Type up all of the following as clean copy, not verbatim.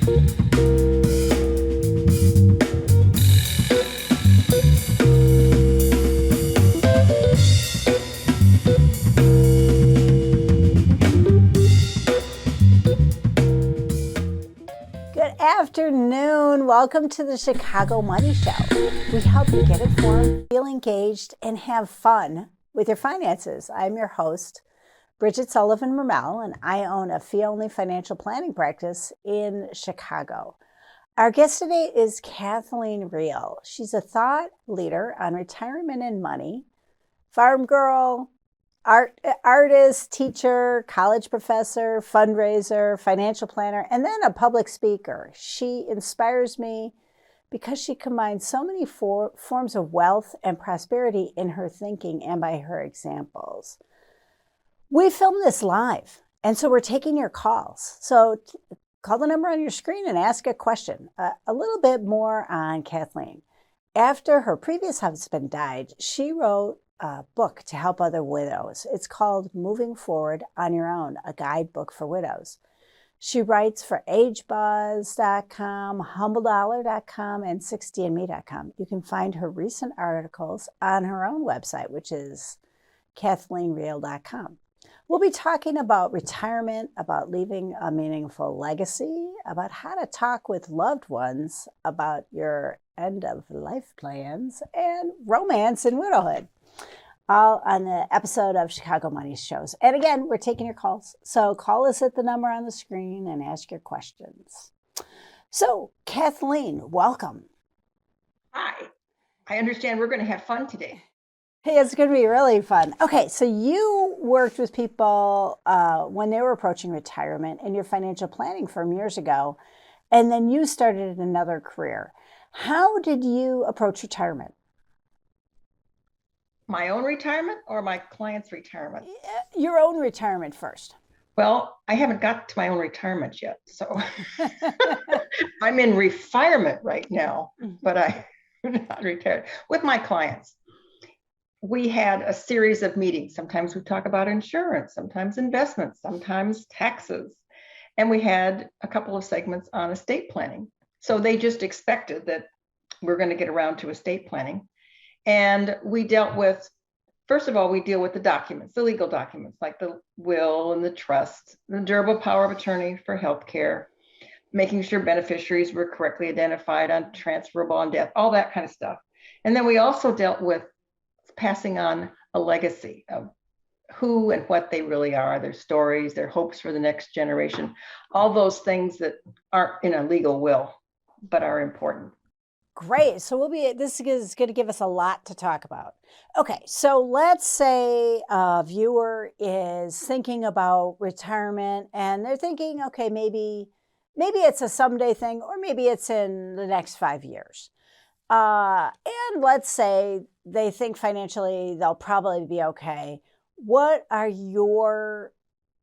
Afternoon. Welcome to the Chicago Money Show. We help you get informed, feel engaged, and have fun with your finances. I'm your host, Bridge Sullivan Mermel, and I own a fee-only financial planning practice in Chicago. Our guest today is Kathleen Rehl. She's a thought leader on retirement and money, farm girl, artist, teacher, college professor, fundraiser, financial planner, and then a public speaker. She inspires me because she combines so many forms of wealth and prosperity in her thinking and by her examples. We film this live, and so we're taking your calls. So call the number on your screen and ask a question. A little bit more on Kathleen. After her previous husband died, she wrote a book to help other widows. It's called Moving Forward on Your Own, a guidebook for widows. She writes for AgeBuzz.com, HumbleDollar.com, and 60andme.com. You can find her recent articles on her own website, which is KathleenRehl.com. We'll be talking about retirement, about leaving a meaningful legacy, about how to talk with loved ones about your end-of-life plans, and romance and widowhood. All on the episode of Chicago Money Shows. And again, we're taking your calls. So call us at the number on the screen and ask your questions. So, Kathleen, welcome. Hi. I understand we're going to have fun today. Hey, it's going to be really fun. Okay, so you worked with people when they were approaching retirement in your financial planning firm years ago, and then you started another career. How did you approach retirement? My own retirement or my client's retirement? Your own retirement first. Well, I haven't got to my own retirement yet, so I'm in retirement right now, but I'm not retired. With my clients, we had a series of meetings. Sometimes we talk about insurance, sometimes investments, sometimes taxes, and we had a couple of segments on estate planning. So they just expected that we're going to get around to estate planning. And we dealt with, first of all, we deal with the documents, the legal documents, like the will and the trust, the durable power of attorney for healthcare, making sure beneficiaries were correctly identified on transferable on death, all that kind of stuff. And then we also dealt with passing on a legacy of who and what they really are, their stories, their hopes for the next generation, all those things that aren't in a legal will, but are important. Great. So this is going to give us a lot to talk about. Okay. So let's say a viewer is thinking about retirement and they're thinking, okay, maybe it's a someday thing, or maybe it's in the next 5 years. And let's say they think financially they'll probably be okay. What are your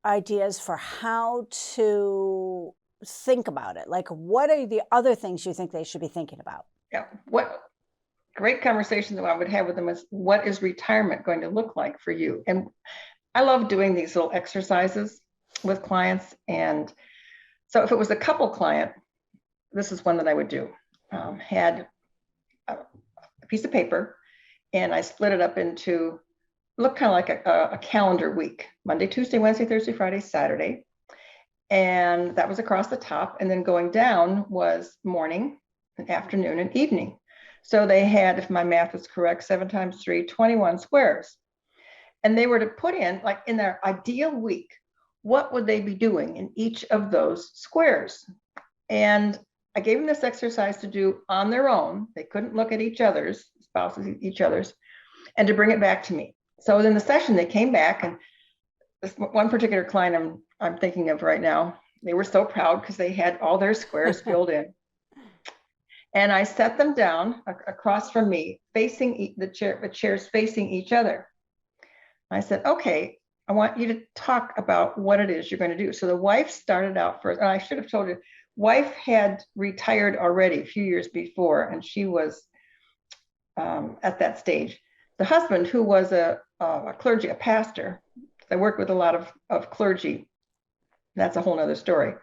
ideas for how to think about it? Like, what are the other things you think they should be thinking about? Yeah, what great conversation that I would have with them is, what is retirement going to look like for you? And I love doing these little exercises with clients. And so if it was a couple client, this is one that I would do. Had a piece of paper, and I split it up into, look kind of like a calendar week: Monday, Tuesday, Wednesday, Thursday, Friday, Saturday. And that was across the top. And then going down was morning, and afternoon, and evening. So they had, if my math is correct, 7 times 3, 21 squares. And they were to put in, like in their ideal week, what would they be doing in each of those squares? And I gave them this exercise to do on their own. They couldn't look at each other's, spouses, each other's, and to bring it back to me. So in the session, they came back, and this one particular client I'm thinking of right now, they were so proud because they had all their squares filled in. And I set them down across from me, facing the chairs facing each other. I said, okay, I want you to talk about what it is you're going to do. So the wife started out first, and I should have told you, wife had retired already a few years before, and she was at that stage. The husband, who was a clergy, a pastor, I worked with a lot of clergy. That's a whole nother story.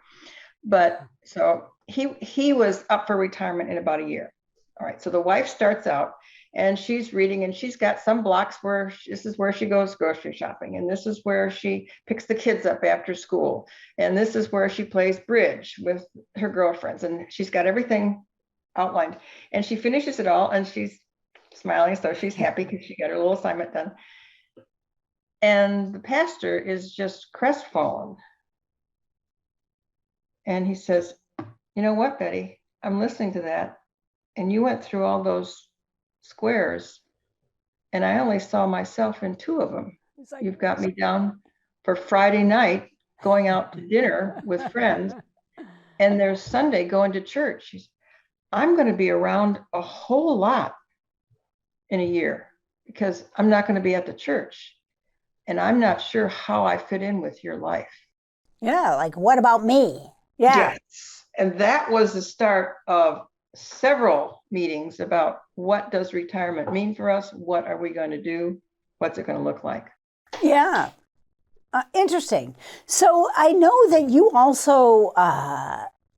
But so he was up for retirement in about a year. All right. So the wife starts out and she's reading, and she's got some blocks where this is where she goes grocery shopping, and this is where she picks the kids up after school, and this is where she plays bridge with her girlfriends, and she's got everything outlined. And she finishes it all and she's smiling, so she's happy because she got her little assignment done. And the pastor is just crestfallen. And he says, "You know what, Betty? I'm listening to that. And you went through all those squares, and I only saw myself in 2 of them. Like, you've got me down for Friday night going out to dinner with friends, and there's Sunday going to church. I'm going to be around a whole lot in a year because I'm not going to be at the church, and I'm not sure how I fit in with your life." Yeah, like, what about me? Yeah. Yes. And that was the start of several meetings about what does retirement mean for us? What are we going to do? What's it going to look like? Yeah. Interesting. So I know that you also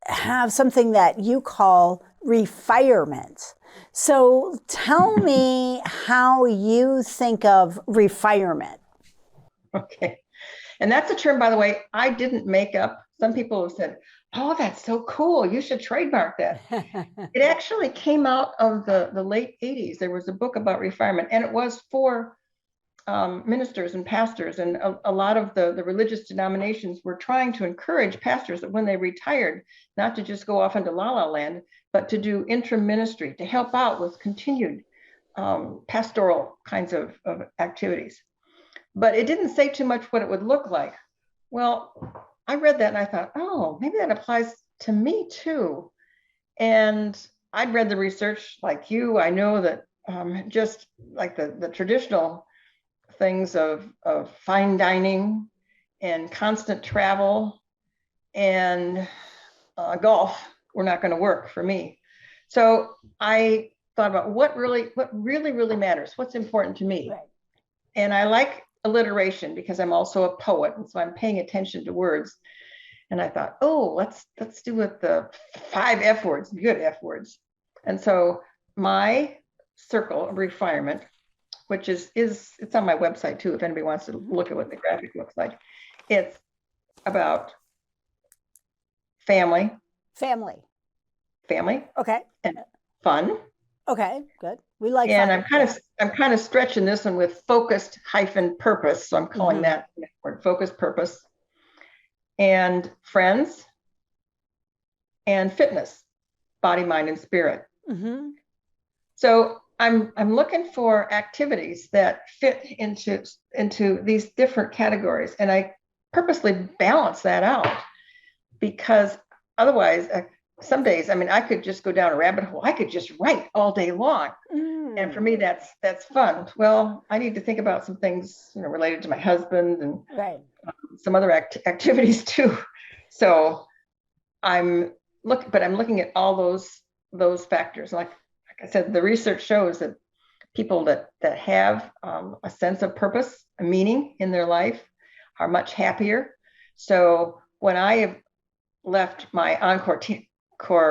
have something that you call refirement. So tell me how you think of refirement. Okay. And that's a term, by the way, I didn't make up. Some people have said, "Oh, that's so cool. You should trademark that." It actually came out of the late 80s. There was a book about refirement, and it was for ministers and pastors. And a lot of the religious denominations were trying to encourage pastors that when they retired, not to just go off into la la land, but to do interim ministry, to help out with continued pastoral kinds of activities. But it didn't say too much what it would look like. Well, I read that and I thought, oh, maybe that applies to me too. And I'd read the research like you. I know that just like the traditional things of fine dining and constant travel and golf were not going to work for me. So I thought about what really matters, what's important to me. Right. And I like alliteration because I'm also a poet, and so I'm paying attention to words. And I thought, oh, let's do with the 5 F words, good F words. And so my circle of refirement, which is it's on my website too, if anybody wants to look at what the graphic looks like. It's about family. Okay. And fun. Okay, good. We like and fun. I'm kind of stretching this one with focused -purpose. So I'm calling that word focused purpose. And friends and fitness, body, mind, and spirit. So I'm looking for activities that fit into these different categories. And I purposely balance that out because otherwise, some days, I mean, I could just go down a rabbit hole. I could just write all day long. And for me, that's fun. Well, I need to think about some things, related to my husband and some other activities too. So I'm looking at all those factors. Like I said, the research shows that people that have a sense of purpose, a meaning in their life, are much happier. So when I have left my encore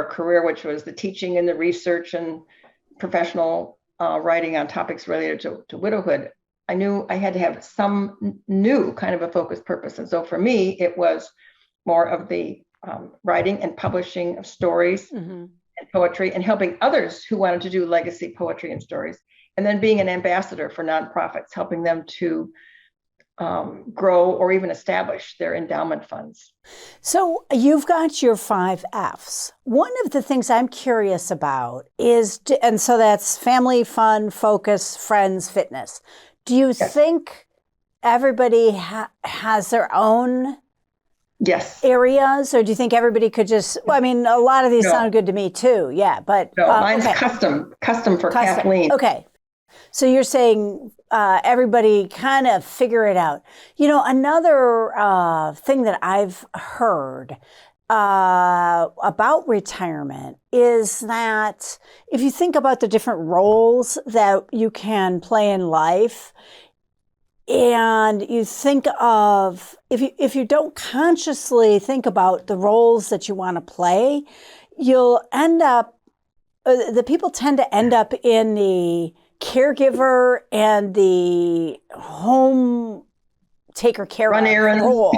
career, which was the teaching and the research and professional writing on topics related to widowhood, I knew I had to have some new kind of a focused purpose. And so for me, it was more of the writing and publishing of stories and poetry, and helping others who wanted to do legacy poetry and stories. And then being an ambassador for nonprofits, helping them to grow or even establish their endowment funds. So you've got your 5 Fs. One of the things I'm curious about is, and so that's family, fun, focus, friends, fitness. Do you think everybody has their own areas, or do you think everybody could just, well, I mean, a lot of these sound good to me too. Yeah, but no, mine's custom for Kathleen. Okay. So you're saying everybody kind of figure it out. Another thing that I've heard about retirement is that if you think about the different roles that you can play in life, and you think of, if you don't consciously think about the roles that you want to play, you'll end up, the people tend to end up in the caregiver and the home taker care Run errands. role.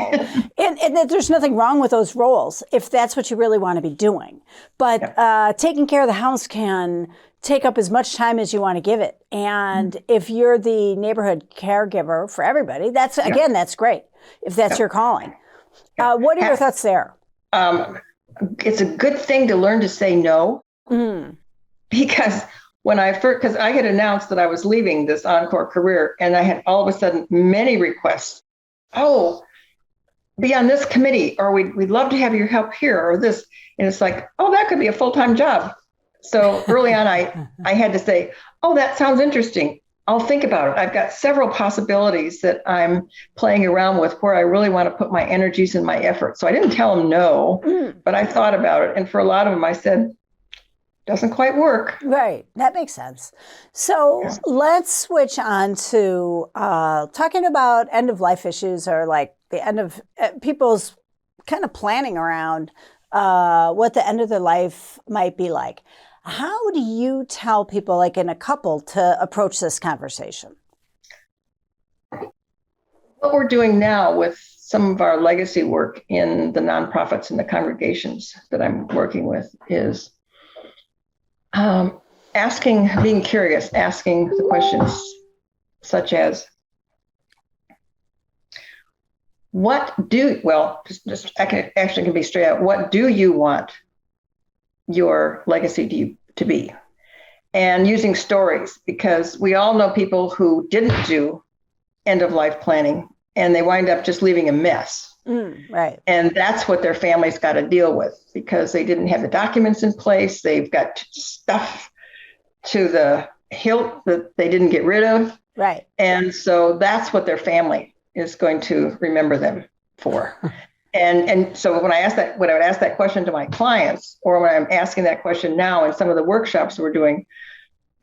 and there's nothing wrong with those roles if that's what you really want to be doing. But taking care of the house can take up as much time as you want to give it. And if you're the neighborhood caregiver for everybody, that's, again, that's great. If that's your calling. What are your thoughts there? It's a good thing to learn to say no. Because when because I had announced that I was leaving this Encore career, and I had all of a sudden many requests. Oh, be on this committee, or we'd love to have your help here, or this. And it's like, oh, that could be a full-time job. So early on, I had to say, oh, that sounds interesting. I'll think about it. I've got several possibilities that I'm playing around with where I really want to put my energies and my effort. So I didn't tell them no, but I thought about it. And for a lot of them, I said, doesn't quite work. Right. That makes sense. So let's switch on to talking about end of life issues, or like the end of people's kind of planning around what the end of their life might be like. How do you tell people, like in a couple, to approach this conversation? What we're doing now with some of our legacy work in the nonprofits and the congregations that I'm working with is being curious, asking the questions such as, I can be straight out, what do you want your legacy to be? And using stories, because we all know people who didn't do end of life planning and they wind up just leaving a mess. Right. And that's what their families got to deal with, because they didn't have the documents in place. They've got stuff to the hilt that they didn't get rid of. Right. And so that's what their family is going to remember them for. And so when I would ask that question to my clients, or when I'm asking that question now in some of the workshops we're doing,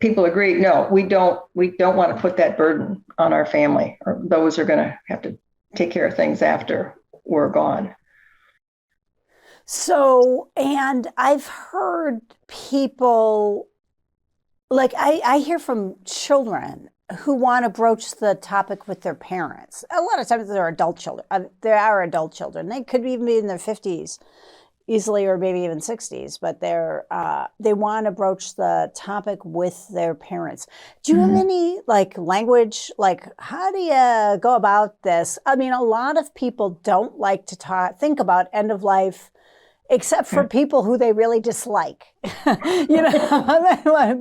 people agree, no, we don't want to put that burden on our family, or those are going to have to take care of things after we're gone. So, and I've heard people, like I hear from children who want to broach the topic with their parents. A lot of times they're adult children. They are adult children. They could even be in their 50s easily, or maybe even 60s, but they want to broach the topic with their parents. Do you have any like language, like how do you go about this? I mean, a lot of people don't like to think about end of life, except for people who they really dislike. I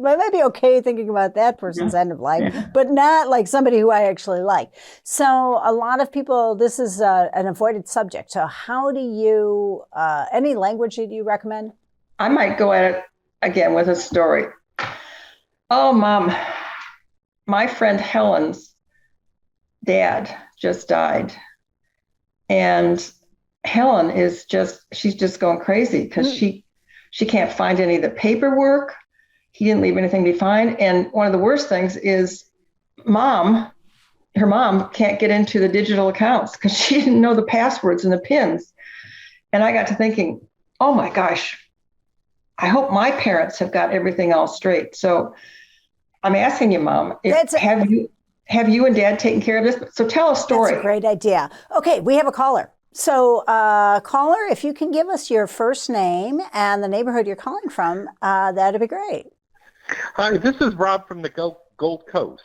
might be okay thinking about that person's end of life, but not like somebody who I actually like. So a lot of people, this is an avoided subject. So how do you, any language that you recommend? I might go at it again with a story. Oh, Mom, my friend Helen's dad just died. And Helen she's just going crazy because she can't find any of the paperwork. He didn't leave anything behind. And one of the worst things is her mom can't get into the digital accounts because she didn't know the passwords and the pins. And I got to thinking, oh my gosh, I hope my parents have got everything all straight. So I'm asking you, Mom, have you and Dad taken care of this? So tell a story. That's a great idea. Okay, we have a caller. So, caller, if you can give us your first name and the neighborhood you're calling from, that'd be great. Hi, this is Rob from the Gold Coast.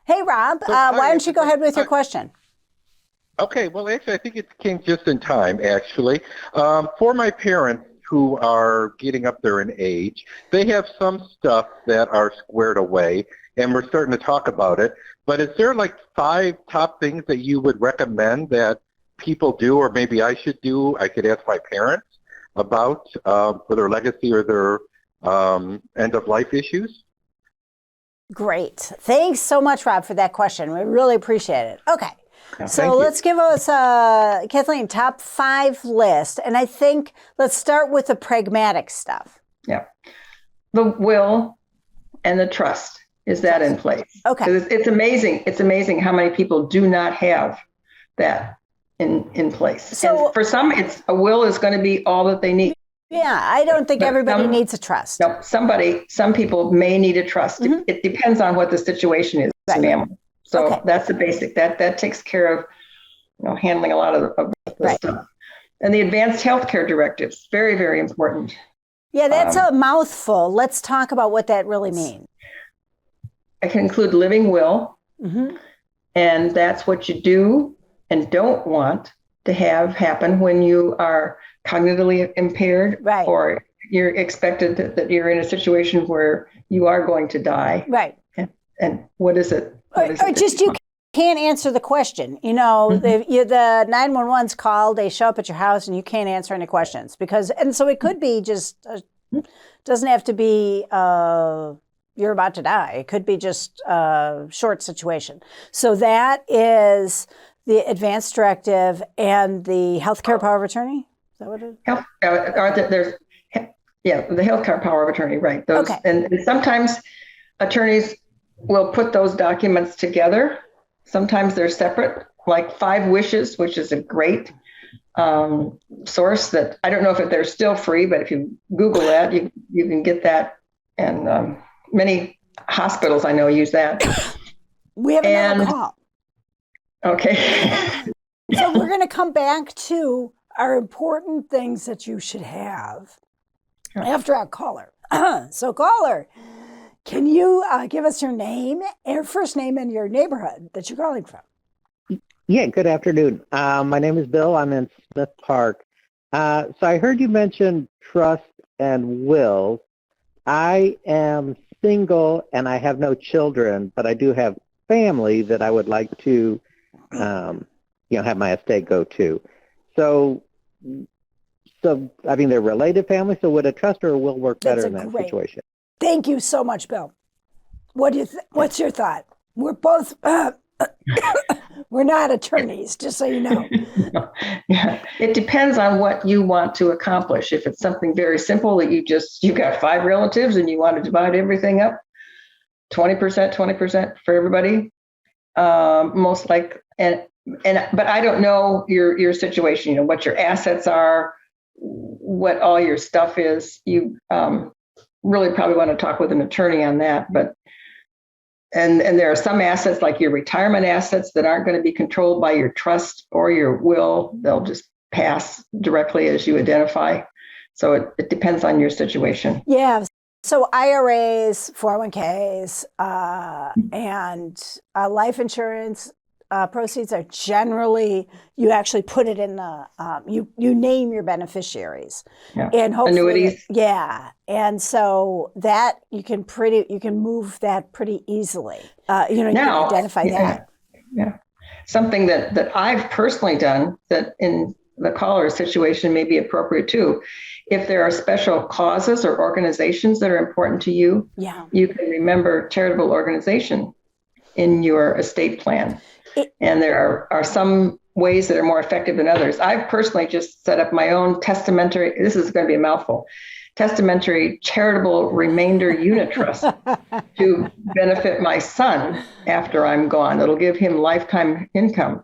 Hey, Rob, why don't you go ahead with your question? Okay, well, actually, I think it came just in time, actually. For my parents who are getting up there in age, they have some stuff that are squared away, and we're starting to talk about it. But is there like 5 top things that you would recommend that people do, or maybe I should do? I could ask my parents about for their legacy or their end of life issues. Great. Thanks so much, Rob, for that question. We really appreciate it. Okay. So let's give us, Kathleen, top 5 list. And I think let's start with the pragmatic stuff. Yeah. The will and the trust. Is that in place? Okay. 'Cause it's amazing. It's amazing how many people do not have that in place. So and for some, it's a will is going to be all that they need. yeah, I don't think But everybody some- needs a trust. No, some people may need a trust. Mhm. It depends on what the situation is, Right. ma'am. So Okay. that's the basic. That takes care of, handling a lot of the Right. stuff. And the advanced healthcare directives, very, very important. Yeah, that's a mouthful. Let's talk about what that really means. I can include living will, Mm-hmm. and that's what you do and don't want to have happen when you are cognitively impaired, Right. or you're expected that you're in a situation where you are going to die. Right. And what is it? What is Or it that just you can't answer the question. You know, the 911's called, they show up at your house and you can't answer any questions and so it could be just, doesn't have to be, you're about to die. It could be just a short situation. So that is the advanced directive and the healthcare power of attorney. Is that what it is? there's the healthcare power of attorney, right? Those, Okay. and sometimes attorneys will put those documents together. Sometimes they're separate, like 5 Wishes, which is a great source that I don't know if they're still free, but if you Google that, you can get that. And many hospitals I know use that. We have another And- call. Okay. So we're going to come back to our important things that you should have after our caller. So caller, can you give us your name, your first name, and your neighborhood that you're calling from? Yeah, good afternoon. My name is Bill. I'm in Smith Park. So I heard you mention trust and wills. I am single and I have no children, but I do have family that I would like to, have my estate go to. So I mean, they're related families. So would a trust or a will work better in that situation? Thank you so much, Bill. What's your thought? We're both. We're not attorneys, just so you know. Yeah, it depends on what you want to accomplish. If it's something very simple that you've got 5 relatives and you want to divide everything up, 20% for everybody, most like, but I don't know your situation, what your assets are, what all your stuff is. You really probably want to talk with an attorney on that, but And there are some assets like your retirement assets that aren't going to be controlled by your trust or your will. They'll just pass directly as you identify. So it depends on your situation. Yeah. So IRAs, 401ks, and life insurance proceeds are generally, you actually put it in the, you name your beneficiaries. Yeah. And hopefully, Annuities. Yeah. And so that you can move that pretty easily. You can identify that. Yeah. Something that I've personally done that in the caller's situation may be appropriate too. If there are special causes or organizations that are important to you, you can remember charitable organization in your estate plan. And there are some ways that are more effective than others. I've personally just set up my own testamentary, this is going to be a mouthful, testamentary charitable remainder unit trust to benefit my son after I'm gone. It'll give him lifetime income.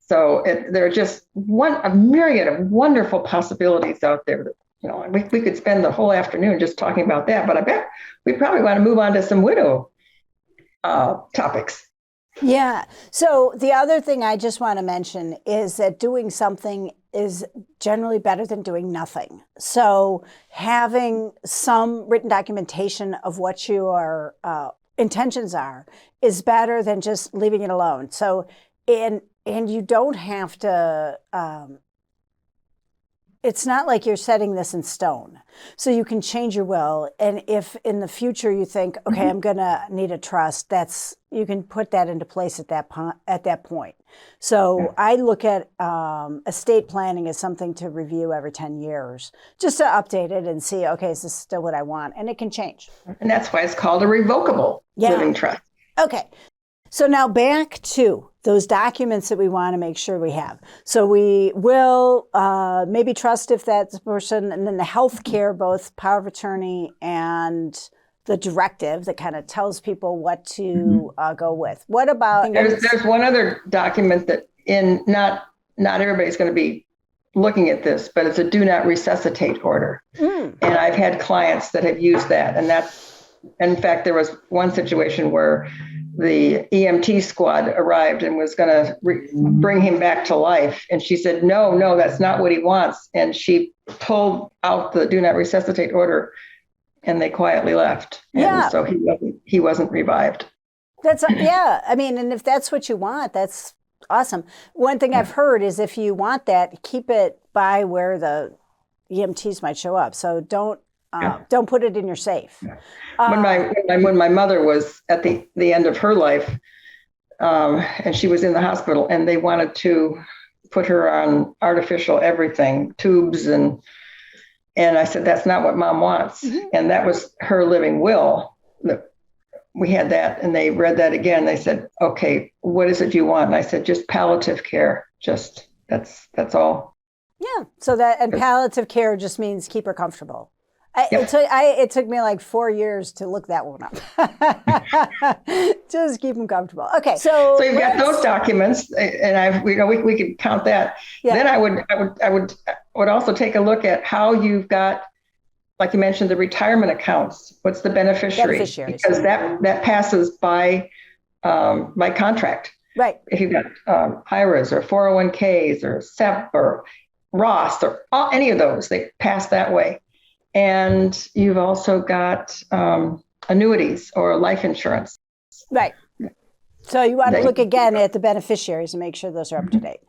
So there are just a myriad of wonderful possibilities out there. That, we could spend the whole afternoon just talking about that, but I bet we probably want to move on to some widow topics. Yeah. So the other thing I just want to mention is that doing something is generally better than doing nothing. So having some written documentation of what your intentions are is better than just leaving it alone. So, and you don't have to, it's not like you're setting this in stone. So you can change your will. And if in the future you think, okay, I'm going to need a trust, you can put that into place at that point. So I look at estate planning as something to review every 10 years, just to update it and see, okay, is this still what I want? And it can change. And that's why it's called a revocable living trust. Okay. So now back to those documents that we want to make sure we have. So we will maybe trust if that's the person, and then the health care, both power of attorney and the directive that kind of tells people what to go with. What about? There's one other document that not everybody's going to be looking at this, but it's a do not resuscitate order. And I've had clients that have used that. And in fact, there was one situation where the EMT squad arrived and was going to bring him back to life. And she said, no, that's not what he wants. And she pulled out the do not resuscitate order and they quietly left. And so he wasn't revived. That's, I mean, and if that's what you want, that's awesome. One thing I've heard is if you want that, keep it by where the EMTs might show up. So don't put it in your safe. When my mother was at the end of her life, and she was in the hospital, and they wanted to put her on artificial everything, tubes, and I said, that's not what Mom wants. And that was her living will. We had that, and they read that again. They said, okay, what is it you want? And I said, just palliative care. Just that's all. Yeah. So palliative care just means keep her comfortable. It took me like 4 years to look that one up. Just keep them comfortable. Okay. So you've got those documents, and we could count that. Yeah. Then I would also take a look at how you've got, like you mentioned, the retirement accounts. What's the beneficiaries? Because that passes by contract. Right. If you've got IRAs or 401ks or SEP or Roth or any of those, they pass that way. And you've also got annuities or life insurance. Right. So you want to look again at the beneficiaries and make sure those are up to date.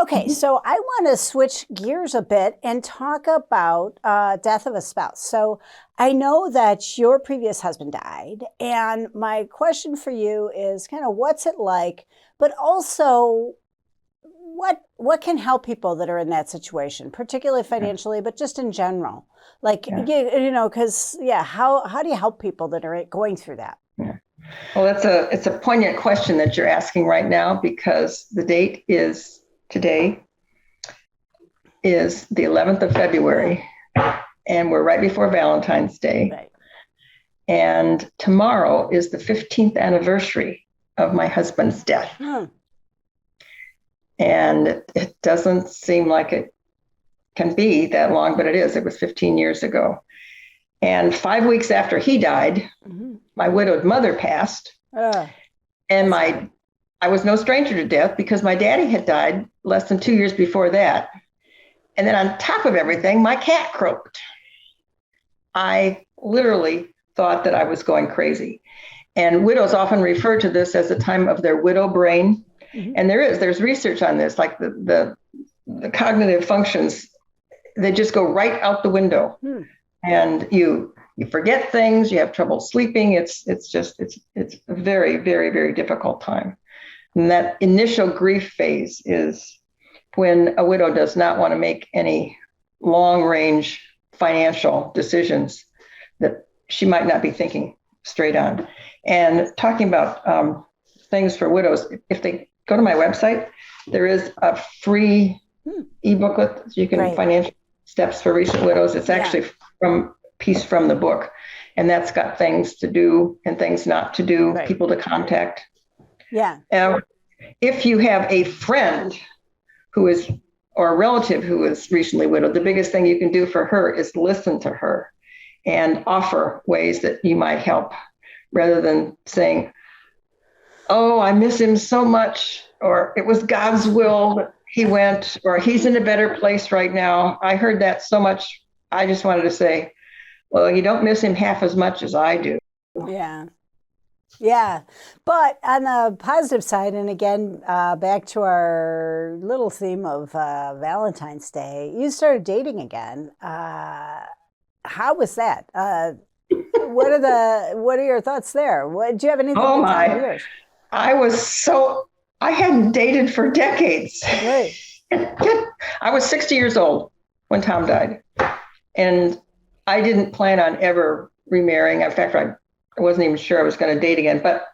Okay, so I want to switch gears a bit and talk about death of a spouse. So I know that your previous husband died, and my question for you is kind of what's it like, but also what can help people that are in that situation, particularly financially, but just in general? Like, because, how do you help people that are going through that? Yeah. Well, it's a poignant question that you're asking right now, because the date is today is the 11th of February, and we're right before Valentine's Day. Right. And tomorrow is the 15th anniversary of my husband's death. And it doesn't seem like it can be that long, but it is. It was 15 years ago. And 5 weeks after he died, my widowed mother passed. And I was no stranger to death because my daddy had died less than 2 years before that. And then on top of everything, my cat croaked. I literally thought that I was going crazy. And widows often refer to this as the time of their widow brain. And there's research on this, like the cognitive functions, they just go right out the window. And you forget things, you have trouble sleeping. It's a very, very, very difficult time. And that initial grief phase is when a widow does not want to make any long range financial decisions that she might not be thinking straight on. And talking about things for widows, if they go to my website, there is a free e-booklet so you can financial steps for recent widows. It's actually piece from the book, and that's got things to do and things not to do, people to contact. Yeah. If you have a friend or a relative who is recently widowed, the biggest thing you can do for her is listen to her and offer ways that you might help, rather than saying, oh, I miss him so much, or it was God's will that he went, or he's in a better place right now. I heard that so much. I just wanted to say, well, you don't miss him half as much as I do. Yeah. Yeah. But on the positive side, and again, back to our little theme of Valentine's Day, you started dating again. How was that? What are your thoughts there? Do you have anything? Oh my! I hadn't dated for decades. Right. I was 60 years old when Tom died, and I didn't plan on ever remarrying. In fact, I wasn't even sure I was going to date again. But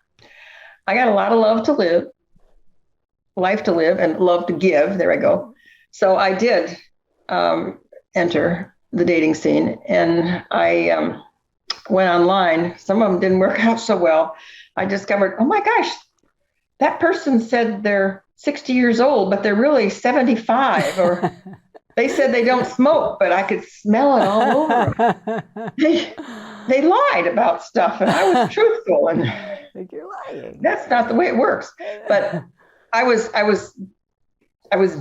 I got a lot of life to live, and love to give. There I go. So I did enter the dating scene, and I went online, some of them didn't work out so well. I discovered, oh my gosh, that person said they're 60 years old, but they're really 75. Or they said they don't smoke, but I could smell it all over them. They lied about stuff, and I was truthful, and Like you're lying. that's not the way it works. But I was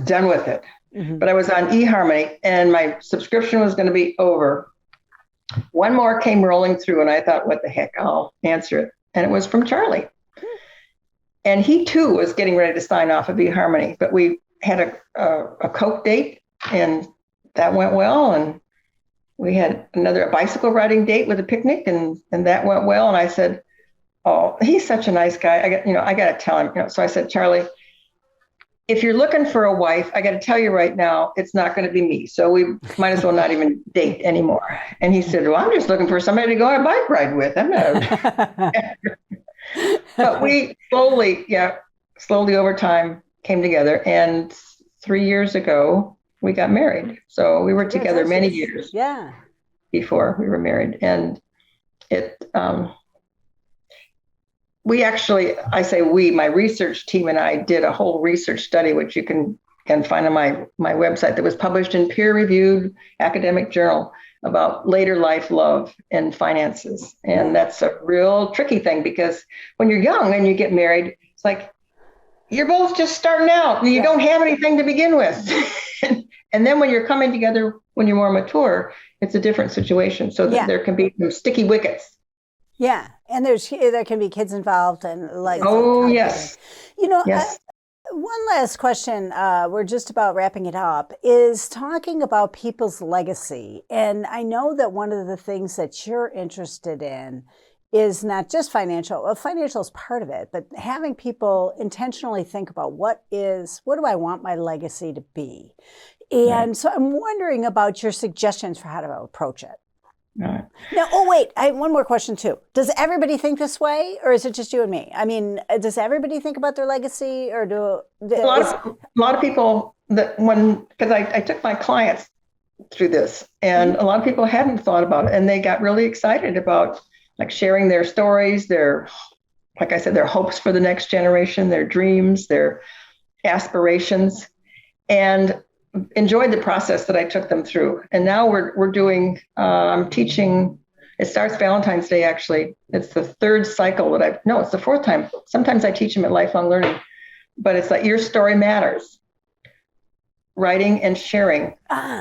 done with it. Mhm. But I was on eHarmony, and my subscription was going to be over. One more came rolling through, and I thought, what the heck, I'll answer it. And it was from Charlie. And he too was getting ready to sign off of eHarmony, but we had a Coke date, and that went well. And we had a bicycle riding date with a picnic, and that went well. And I said, oh, he's such a nice guy. I got to tell him. So I said, Charlie, if you're looking for a wife, I got to tell you right now, it's not going to be me. So we might as well not even date anymore. And he said, well, I'm just looking for somebody to go on a bike ride with. I'm not. But we slowly over time came together. And 3 years ago, we got married. So we were together many years before we were married. And my research team and I did a whole research study, which you can find on my website, that was published in peer-reviewed academic journal about later life love and finances. And that's a real tricky thing, because when you're young and you get married, it's like you're both just starting out and you don't have anything to begin with. And then when you're coming together, when you're more mature, it's a different situation. So that there can be some sticky wickets. Yeah, and there can be kids involved, and like. Oh yes. Yes. One last question. We're just about wrapping it up. Is talking about people's legacy, and I know that one of the things that you're interested in is not just financial. Well, financial is part of it, but having people intentionally think about what do I want my legacy to be, and so I'm wondering about your suggestions for how to approach it. Right. Now, I have one more question too. Does everybody think this way, or is it just you and me? I mean, does everybody think about their legacy, or a lot of people because I took my clients through this, and a lot of people hadn't thought about it, and they got really excited about like sharing their stories, like I said, their hopes for the next generation, their dreams, their aspirations, and enjoyed the process that I took them through. And now we're doing, I'm teaching, it starts Valentine's Day, actually. It's the third cycle it's the fourth time. Sometimes I teach them at Lifelong Learning, but it's like Your Story Matters. Writing and sharing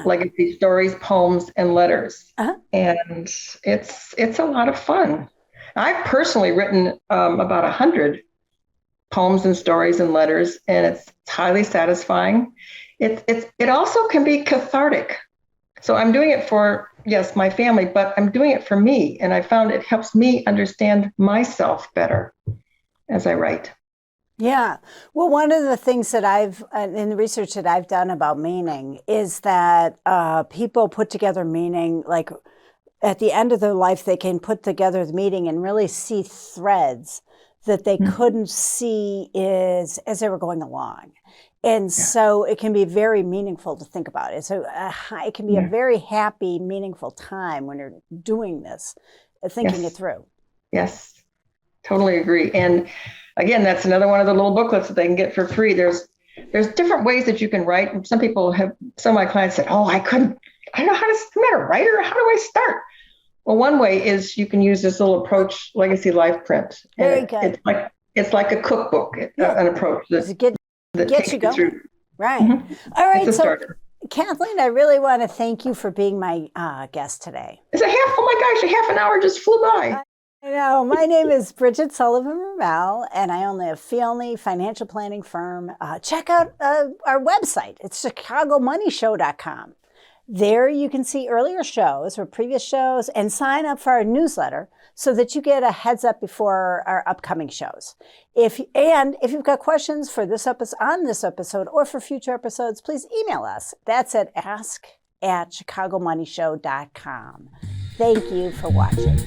legacy stories, poems, and letters. And it's a lot of fun. I've personally written about 100 poems and stories and letters, and it's highly satisfying. It also can be cathartic. So I'm doing it for, my family, but I'm doing it for me. And I found it helps me understand myself better as I write. Yeah. Well, one of the things that in the research that I've done about meaning is that people put together meaning, like at the end of their life, they can put together the meaning and really see threads that they couldn't see as they were going along. And so it can be very meaningful to think about it. So it can be a very happy, meaningful time when you're doing this, thinking it through. Yes, totally agree. And again, that's another one of the little booklets that they can get for free. There's different ways that you can write. And some of my clients said, I don't know I'm not a writer. How do I start? Well, one way is you can use this little approach, Legacy Life Print. Very good. It's like a cookbook, an approach that gets you going. Through. Right. All right. It's a starter. Kathleen, I really want to thank you for being my guest today. Oh my gosh, a half an hour just flew by. I know. My name is Bridge Sullivan Mermel, and I own a family financial planning firm. Check out our website. It's chicagomoneyshow.com. There you can see earlier shows or previous shows and sign up for our newsletter so that you get a heads up before our upcoming shows. If you've got questions for this episode or for future episodes, please email us. That's at ask@chicagomoneyshow.com. Thank you for watching.